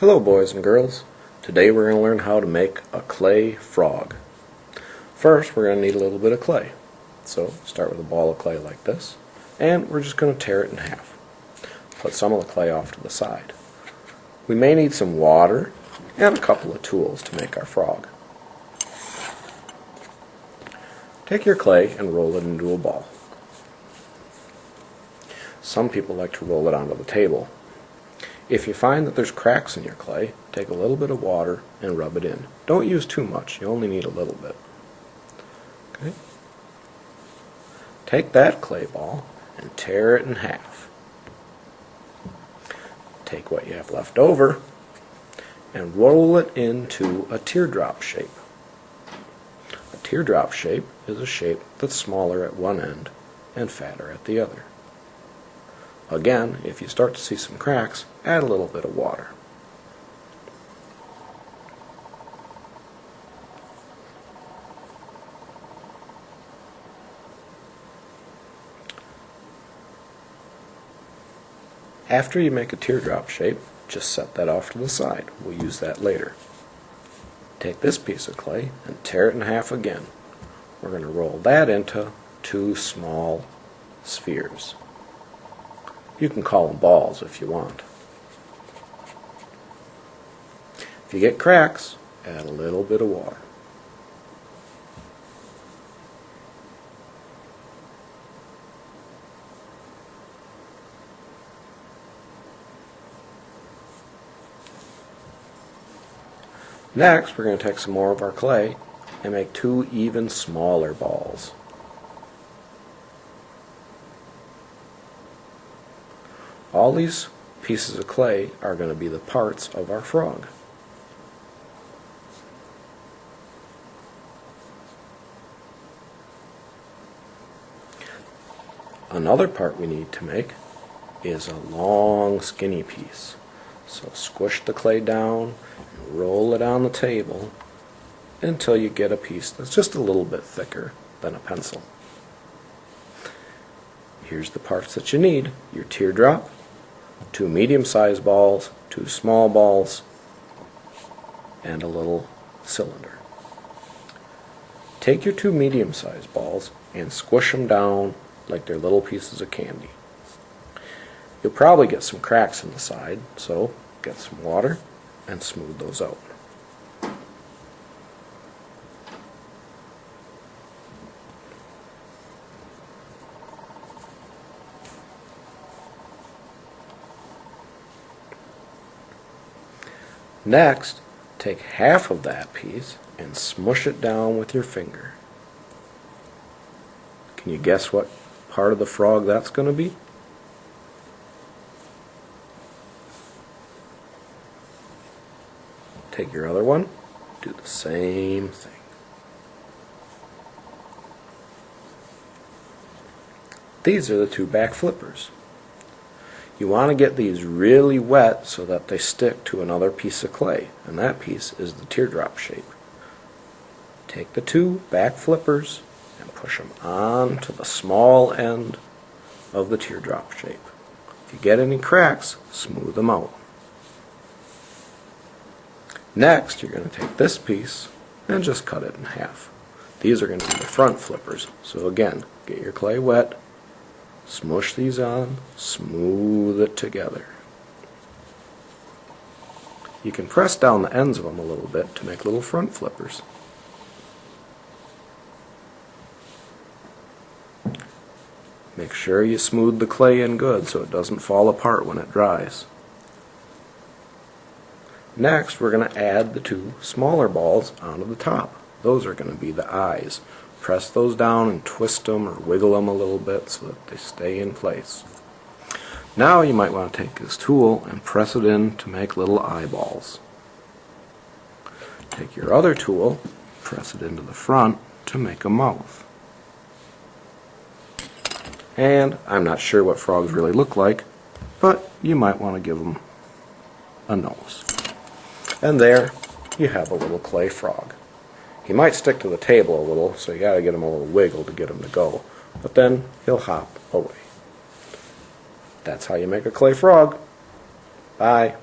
Hello boys and girls. Today we're going to learn how to make a clay frog. First we're going to need a little bit of clay. So start with a ball of clay like this, and we're just going to tear it in half. Put some of the clay off to the side. We may need some water and a couple of tools to make our frog. Take your clay and roll it into a ball. Some people like to roll it onto the table. If you find that there's cracks in your clay, take a little bit of water and rub it in. Don't use too much, you only need a little bit. Okay? Take that clay ball and tear it in half. Take what you have left over and roll it into a teardrop shape. A teardrop shape is a shape that's smaller at one end and fatter at the other. Again, if you start to see some cracks, add a little bit of water. After you make a teardrop shape, just set that off to the side. We'll use that later. Take this piece of clay and tear it in half again. We're going to roll that into two small spheres. You can call them balls if you want. If you get cracks, add a little bit of water. Next, we're going to take some more of our clay and make two even smaller balls. All these pieces of clay are going to be the parts of our frog. Another part we need to make is a long skinny piece. So squish the clay down and roll it on the table until you get a piece that's just a little bit thicker than a pencil. Here's the parts that you need: your teardrop, two medium-sized balls, two small balls, and a little cylinder. Take your two medium-sized balls and squish them down like they're little pieces of candy. You'll probably get some cracks in the side, so get some water and smooth those out. Next, take half of that piece and smush it down with your finger. Can you guess what part of the frog that's going to be? Take your other one, do the same thing. These are the two back flippers. You want to get these really wet so that they stick to another piece of clay, and that piece is the teardrop shape. Take the two back flippers and push them onto the small end of the teardrop shape. If you get any cracks, smooth them out. Next, you're going to take this piece and just cut it in half. These are going to be the front flippers. So again, get your clay wet, smush these on, smooth it together. You can press down the ends of them a little bit to make little front flippers. Make sure you smooth the clay in good so it doesn't fall apart when it dries. Next, we're going to add the two smaller balls onto the top. Those are going to be the eyes. Press those down and twist them or wiggle them a little bit so that they stay in place. Now you might want to take this tool and press it in to make little eyeballs. Take your other tool, press it into the front to make a mouth. And I'm not sure what frogs really look like, but you might want to give them a nose. And there you have a little clay frog. He might stick to the table a little, so you got to get him a little wiggle to get him to go, but then he'll hop away. That's how you make a clay frog. Bye.